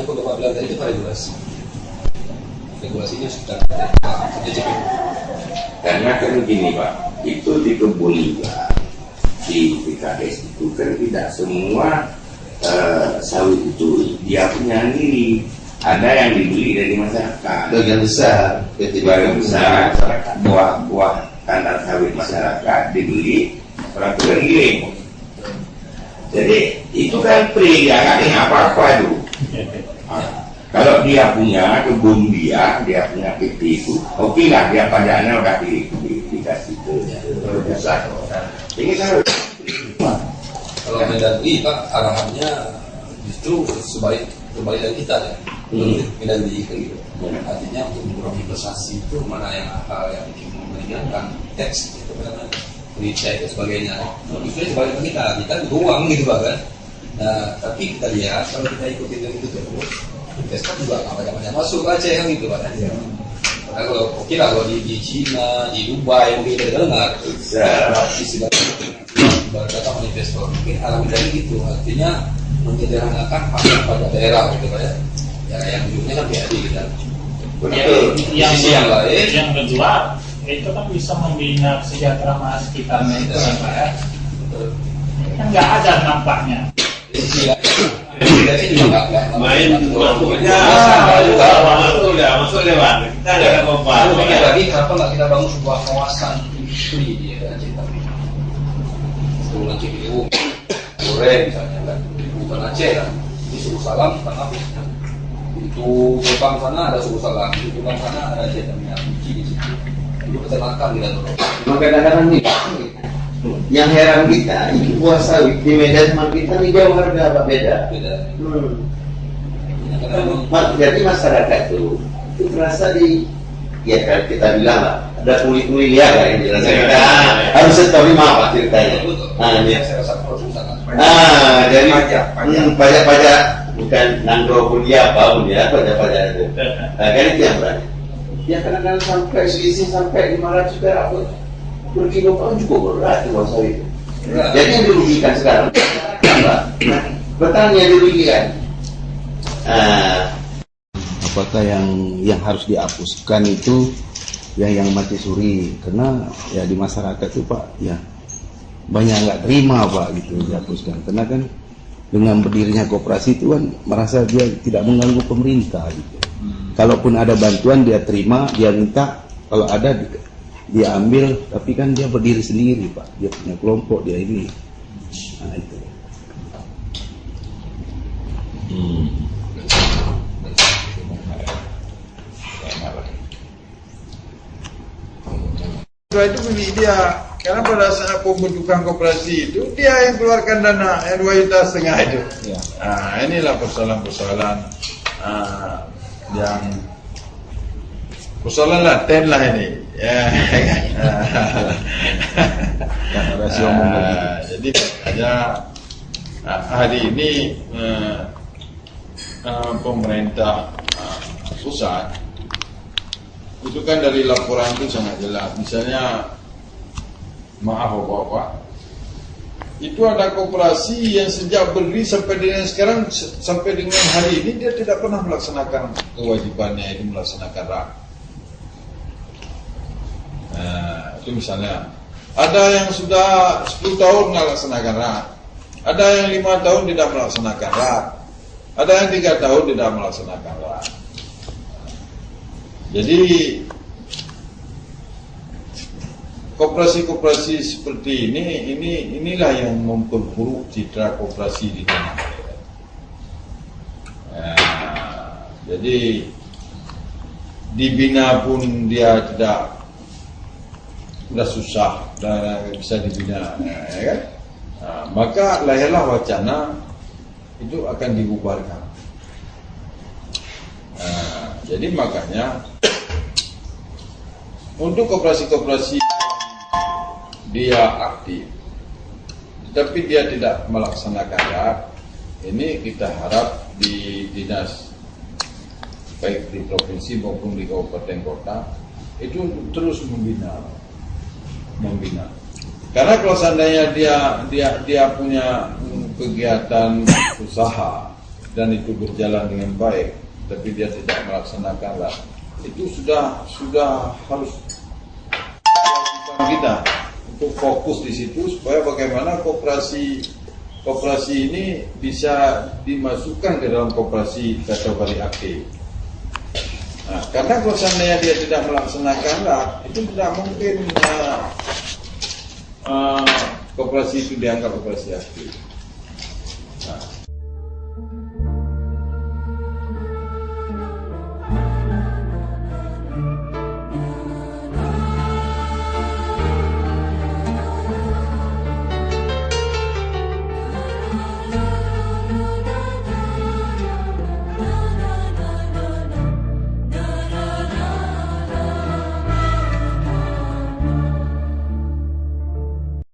yang Bapak bilang tadi itu regulasi. Regulasinya sudah JPU. Karena kan begini Pak, itu di kebun liga, di PKS itu kan tidak semua sawit itu dia punya sendiri. Ada yang dibeli dari masyarakat. Bagian besar, buah tanah sawit masyarakat dibeli orang tukang giling. Jadi itu kan free, dia nggak punya apa-apa itu. Kalau dia punya kebun dia punya PT itu, oke lah dia pajaknya udah dikasih ke pusat. Ini kan kalau Mendagri Pak arahannya justru sebalik dari kita ya. Mendagri gitu. Artinya untuk mendorong investasi itu mana yang hal yang meringankan teks itu karena penelitian itu sebagainya. Justru sebalik kita uang gitu Pak kan. Nah tapi kita lihat kalau kita ikutin itu terus, investor juga nggak banyak masuk aja yang gitu Pak. Karena kalau oke lah kalau di Cina, di Dubai mungkin kita dengar istilah baru datang investor mungkin alami dari gitu, artinya menyederhanakan pajak daerah gitu Pak ya. Ya yang ujungnya kan BAD kita. Yang lain yang kedua itu kan bisa membina kesejahteraan sekitarnya itu kan Pak ya. Kan nggak ada nampaknya. Jadi juga nggak main masuknya masuk lewat kita nggak ada apa-apa. Lagi kenapa nggak kita bangun sebuah kawasan industri di daerah Citarum? Sebulan Ciliwung, Goreng misalnya kan, bukan Aceh kan, di Suku Salam kan habis. Itu Jepang sana ada Suku Salam, di Jepang sana ada Aceh dan minyak biji di situ. Itu peternakan kita dorong. Cuma kadang-kadang nih, yang heran kita, ini buah sawit di Medan sama kita nih jauh harga apa beda? Beda. Jadi masyarakat itu terasa di, ya kalau kita bilang lah, ada kulit-kulit liar kan yang jelas kita harus setori apa ceritanya. Saya rasa proses sangat. Jadi pajak bukan nangro pun dia apa pun ya pajak itu. Nah kan itu yang berani. Ya kadang-kadang sampai selisih sampai 500 perak pun per kilo kan cukup berat buah sawit. Jadi yang dirugikan sekarang apa? Petani yang dirugikan. Apakah yang harus dihapuskan itu yang mati suri, karena ya di masyarakat itu Pak ya banyak nggak terima Pak gitu dihapuskan, karena kan dengan berdirinya koperasi itu kan merasa dia tidak mengganggu pemerintah gitu. Kalaupun ada bantuan dia terima, dia minta, kalau ada dia ambil, tapi kan dia berdiri sendiri Pak, dia punya kelompok dia ini. Nah itu. Itu milik dia, karena pada saat pembentukan koperasi itu dia yang keluarkan dana yang 2,5 juta itu. Ya. Nah, inilah persoalan-persoalan yang persoalan laten lah ini. Ya. Jadi makanya hari ini pemerintah pusat itu kan dari laporan itu sangat jelas. Misalnya, maaf Bapak, itu ada koperasi yang sejak berdiri sampai dengan sekarang, sampai dengan hari ini dia tidak pernah melaksanakan kewajibannya itu melaksanakan RAK. Itu misalnya ada yang sudah 10 tahun melaksanakan RAK, ada yang 5 tahun tidak melaksanakan RAK, ada yang 3 tahun tidak melaksanakan RAK. Jadi koperasi-koperasi seperti inilah yang memperburuk citra koperasi di tanah air. Jadi dibina pun dia tidak, sudah susah, dan bisa dibina, ya kan? Maka lahirlah wacana itu akan dibubarkan. Jadi makanya untuk koperasi-koperasi dia aktif, tapi dia tidak melaksanakan RAK, ini kita harap di dinas baik di provinsi maupun di kabupaten kota itu terus membina. Karena kalau seandainya dia punya kegiatan usaha dan itu berjalan dengan baik, tapi dia tidak melaksanakanlah, itu sudah harus kewajiban kita untuk fokus di situ supaya bagaimana koperasi ini bisa dimasukkan ke dalam koperasi kategori aktif. Nah, karena kalau seandainya dia tidak melaksanakanlah, itu tidak mungkin koperasi itu dianggap koperasi aktif.